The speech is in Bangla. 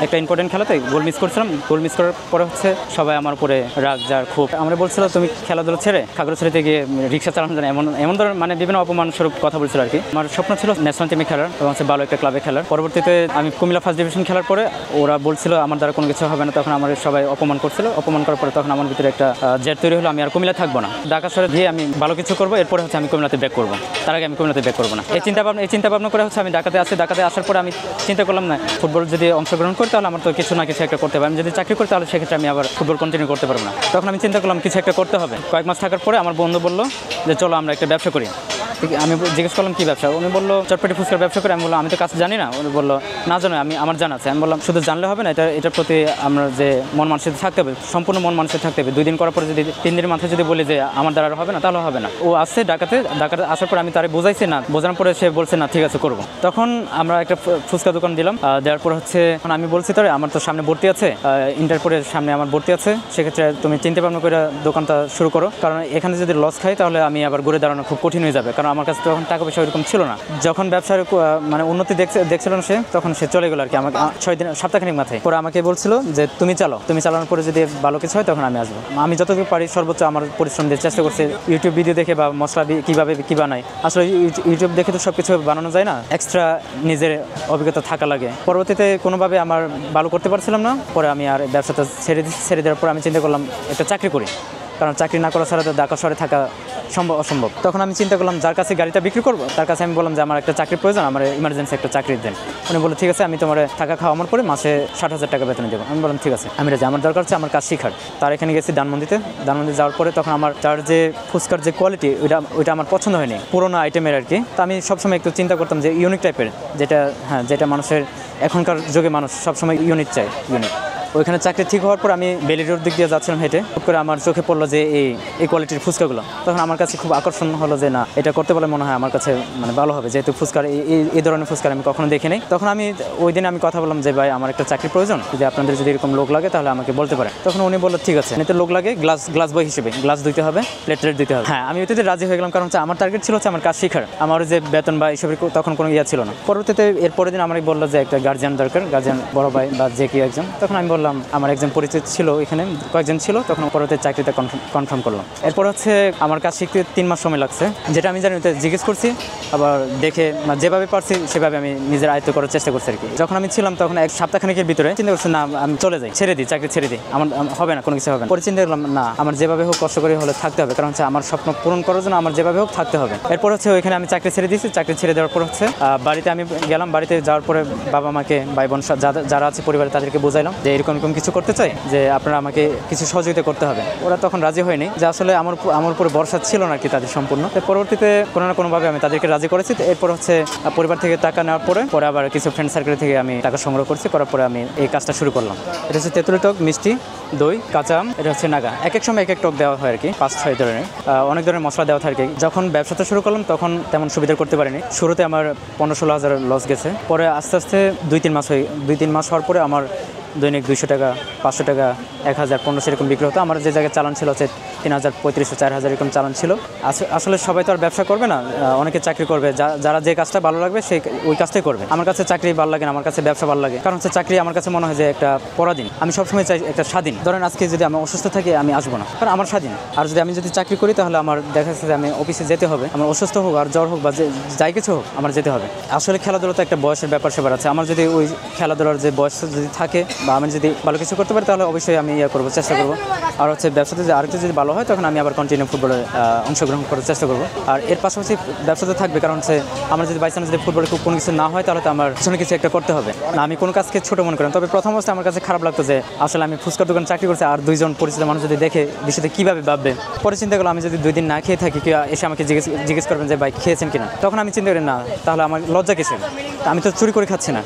একটা ইম্পর্টেন্ট খেলাতে গোল মিস করছিলাম। গোল মিস করার পরে হচ্ছে সবাই আমার উপরে রাগ যার খুব আমরা বলছিল তুমি খেলাধুলা ছেড়ে খাগড়াছড়িতে গিয়ে রিক্সা চালানো জানো, এমন এমন ধরনের মানে বিভিন্ন অপমান স্বরূপ কথা বলছিল আর কি। আমার স্বপ্ন ছিল ন্যাশনাল টিমে খেলার এবং হচ্ছে ভালো একটা ক্লাবে খেলার। পরবর্তীতে আমি কুমিল্লা ফার্স্ট ডিভিশন খেলার পরে ওরা বলছিল আমার দ্বারা কোনো কিছু হবে না, তখন আমার সবাই অপমান করছিল। অপমান করার পরে তখন আমার ভিতরে একটা জেদ তৈরি হলো, আমি আর কুমিল্লা থাকবো না, ঢাকা শহরে গিয়ে আমি ভালো কিছু করবো, এরপরে হচ্ছে আমি কুমিল্লাতে ব্যাক করবো, তার আগে আমি কুমিল্লাতে ব্যাক করবো না। এই চিন্তা ভাবনা করে হচ্ছে আমি ঢাকাতে আসি। ঢাকাতে আসার পরে আমি চিন্তা করলাম না ফুটবল যদি অংশগ্রহণ করি তাহলে আমার তো কিছু না কিছু একটা করতে হবে। আমি যদি চাকরি করি তাহলে সেক্ষেত্রে আমি আবার ফুটবল কন্টিনিউ করতে পারবো না। তখন আমি চিন্তা করলাম কিছু একটা করতে হবে। কয়েক মাস থাকার পরে আমার বন্ধু বললো যে চলো আমরা একটা ব্যবসা করি। আমি জিজ্ঞেস করলাম কী ব্যবসা, উনি বললো চটপটি ফুচকার ব্যবসা করে। আমি বললাম আমি তো কাজ জানি না। উনি বললো না জানো, আমার জানা আছে। আমি বললাম শুধু জানলে হবে না, এটার প্রতি আমরা যে মন মানসিকতা থাকতে হবে, সম্পূর্ণ মন মানসিকতা থাকতে হবে। 2 দিন করার পরে যদি 3 দিনের মাথায় যদি বলি যে আমার দ্বারা হবে না তাহলে হবে না। ও আসছে ঢাকাতে আসার পর আমি তারে বোঝাইছি না, বোঝানোর পরে সে বলছে না ঠিক আছে করবো। তখন আমরা একটা ফুচকা দোকান দিলাম। দেওয়ার পর হচ্ছে আমি বলছি তারে আমার তো সামনে ভর্তি আছে, ইন্টারপোর্টের সামনে আমার ভর্তি আছে, সেক্ষেত্রে তুমি চিন্তা ভাবনা করে দোকানটা শুরু করো, কারণ এখানে যদি লস খাই তাহলে আমি আবার ঘুরে দাঁড়ানো খুব কঠিন হয়ে যাবে, কারণ আমার কাছে তখন টাকা পয়সা ওইরকম ছিল না। যখন ব্যবসার মানে উন্নতি দেখছিল না সে, তখন সে চলে গেল আর কি। আমাকে 6 দিন সপ্তাহখানিক মাথায় পরে আমাকে বলছিল যে তুমি চালানোর পরে যদি ভালো কিছু হয় তখন আমি আসবো। আমি যতটুকু পারি সর্বোচ্চ আমার পরিশ্রম দিয়ে চেষ্টা করছি। ইউটিউব ভিডিও দেখে বা মশলা কীভাবে কী বানাই, আসলে ইউটিউব দেখে তো সব কিছু বানানো যায় না, এক্সট্রা নিজের অভিজ্ঞতা থাকা লাগে। পরবর্তীতে কোনোভাবে আমার ভালো করতে পারছিলাম না, পরে আমি আর ব্যবসাটা ছেড়ে দেওয়ার পর আমি চিন্তা করলাম একটা চাকরি করি, কারণ চাকরি না করা ছাড়া তো ঢাকা শহরে থাকা অসম্ভব। তখন আমি চিন্তা করলাম যার কাছে গাড়িটা বিক্রি করবো তার কাছে আমি বললাম যে আমার একটা চাকরির প্রয়োজন, আমার ইমার্জেন্সি একটা চাকরি দেন। উনি বললো ঠিক আছে আমি তোমার টাকা খাওয়ানোর পরে মাসে 60,000 টাকা বেতন দেবো। আমি বললাম ঠিক আছে আমি রাজি, আমার দরকার হচ্ছে আমার কাজ শেখার। তার এখানে গেছি ধানমন্ডি যাওয়ার পরে তখন আমার তার যে ফুচকার যে কোয়ালিটি ওইটা আমার পছন্দ হয়নি, পুরোনো আইটেমের আর কি। তো আমি সবসময় একটু চিন্তা করতাম যে ইউনিক টাইপের, যেটা মানুষের এখনকার যুগে মানুষ সবসময় ইউনিক চায়। ওইখানে চাকরি ঠিক হওয়ার পর আমি বেলি রোড দিক দিয়ে যাচ্ছিলাম হেঁটে, হুট করে আমার চোখে পড়লো যে এই কোয়ালিটির ফুচকাগুলো। তখন আমার কাছে খুব আকর্ষণ হলো যে না এটা করতে বলে মনে হয় আমার কাছে মানে ভালো হবে, যেহেতু ফুচকার এই ধরনের ফুচকার আমি কখনো দেখি নাই। তখন আমি ওই দিন আমি কথা বললাম যে ভাই আমার একটা চাকরির প্রয়োজন, যদি আপনাদের যদি এরকম লোক লাগে তাহলে আমাকে বলতে পারেন। তখন উনি বললো ঠিক আছে, এতে লোক লাগে গ্লাস বয় হিসেবে গ্লাস দিতে হবে, প্লেট দিতে হবে। হ্যাঁ আমি ওইটাতে রাজি হয়ে গেলাম, কারণ হচ্ছে আমার টার্গেট ছিল হচ্ছে আমার কাজ শেখার, আমার যে বেতন বা এইসবের তখন কোনো ছিল না। পরবর্তীতে এরপরের দিন আমাকে বললো যে একটা গার্জিয়ান দরকার, গার্জিয়ান বড় ভাই বা যে কেউ একজন। তখন আমি বললাম আমার একজন পরিচিত ছিল, এখানে কয়েকজন ছিল, তখন পরবর্তী চাকরিটা কনফার্ম করলাম। এরপর হচ্ছে আমার কাজ শিখতে 3 মাস সময় লাগছে, যেটা আমি জানি জিজ্ঞেস করছি, আবার দেখে যেভাবে পারছি সেভাবে আমি নিজের আয়ত্ত করার চেষ্টা করছি আর কি। যখন আমি ছিলাম তখন এক সপ্তাহখানেকের ভিতরে চিন্তা করছি না আমি চলে যাই, চাকরি ছেড়ে দিই, আমার হবে না, কোনো কিছু হবে না। পরে চিন্তা করলাম না আমার যেভাবে হোক কষ্ট করে হলে থাকতে হবে, কারণ হচ্ছে আমার স্বপ্ন পূরণ করার জন্য আমার যেভাবে হোক থাকতে হবে। এরপর হচ্ছে ওইখানে আমি চাকরি ছেড়ে দিয়েছি। চাকরি ছেড়ে দেওয়ার পর হচ্ছে বাড়িতে আমি গেলাম। বাড়িতে যাওয়ার পরে বাবা মাকে, ভাই বোন যারা আছে পরিবারে তাদেরকে বোঝাইলাম যে এরকম কিছু করতে চাই, যে আপনারা আমাকে কিছু সহযোগিতা করতে হবে। ওরা তখন রাজি হয়নি, যে আসলে আমার উপরে ভরসা ছিল না আর কি তাদের সম্পূর্ণ। পরবর্তীতে কোনো না কোনোভাবে আমি তাদেরকে রাজি করেছি। এরপর হচ্ছে পরিবার থেকে টাকা নেওয়ার পরে আবার কিছু ফ্রেন্ড সার্কেল থেকে আমি টাকা সংগ্রহ করছি, করার পরে আমি এই কাজটা শুরু করলাম। এটা হচ্ছে তেঁতুল টক, মিষ্টি, দই, কাঁচা আম, এটা হচ্ছে নাগা। এক সময় এক টক দেওয়া হয় আর কি, 5-6 ধরনের, অনেক ধরনের মশলা দেওয়া থাকে। যখন ব্যবসাটা শুরু করলাম তখন তেমন সুবিধা করতে পারিনি। শুরুতে আমার 15-16 হাজার লস গেছে। পরে আস্তে আস্তে 2-3 মাস হওয়ার পরে আমার দৈনিক 200 টাকা, 500 টাকা, 1000, 1500 এরকম বিক্রি হতো। আমার যে জায়গায় চালান ছিল হচ্ছে 3000, 3500, 4000 এরকম চালান ছিল। আসলে সবাই তো আর ব্যবসা করবে না, অনেকে চাকরি করবে। যারা যে কাজটা ভালো লাগবে সেই ওই কাজটাই করবে। আমার কাছে চাকরি ভালো লাগে না, আমার কাছে ব্যবসা ভালো লাগে, কারণ হচ্ছে চাকরি আমার কাছে মনে হয় যে একটা পরাধীন। আমি সবসময় চাই একটা স্বাধীন। ধরেন আজকে যদি আমি অসুস্থ থাকি আমি আসবো না, কারণ আমার স্বাধীন। আর যদি আমি চাকরি করি তাহলে আমার দেখা যাচ্ছে যে আমি অফিসে যেতে হবে, আমার অসুস্থ হোক আর জ্বর হোক বা যাই কিছু হোক আমার যেতে হবে। আসলে খেলাধুলা তো একটা বয়সের ব্যাপার আছে। আমার যদি ওই খেলাধুলার যে বয়স যদি থাকে বা আমি যদি ভালো কিছু করতে পারি তাহলে অবশ্যই আমি করবো, চেষ্টা করবো। আর হচ্ছে ব্যবসাতে আরেকটু যদি ভালো হয় তখন আমি আবার কন্টিনিউ ফুটবলে অংশগ্রহণ করার চেষ্টা করবো। আর এর পাশাপাশি ব্যবসাতে থাকবে, কারণ হচ্ছে আমার যদি বাইচান্স যদি ফুটবলে কোনো কিছু না হয় তাহলে তো আমার পিছনে কিছু একটা করতে হবে না। আমি কোনো কাজকে ছোটো মনে করি। তবে প্রথম অবস্থায় আমার কাছে খারাপ লাগতো যে আসলে আমি ফুচকার দোকানে চাকরি করছি আর 2 জন পরিচিত মানুষ যদি দেখে বিষয়টা কীভাবে ভাববে। পরে চিন্তা করলাম আমি যদি 2 দিন না খেয়ে থাকি, কেউ এসে আমাকে জিজ্ঞেস করবেন যে ভাই খেয়েছেন কিনা, তখন আমি চিন্তা করি না তাহলে আমার লজ্জা কিসের, আমি তো চুরি করে খাচ্ছি না।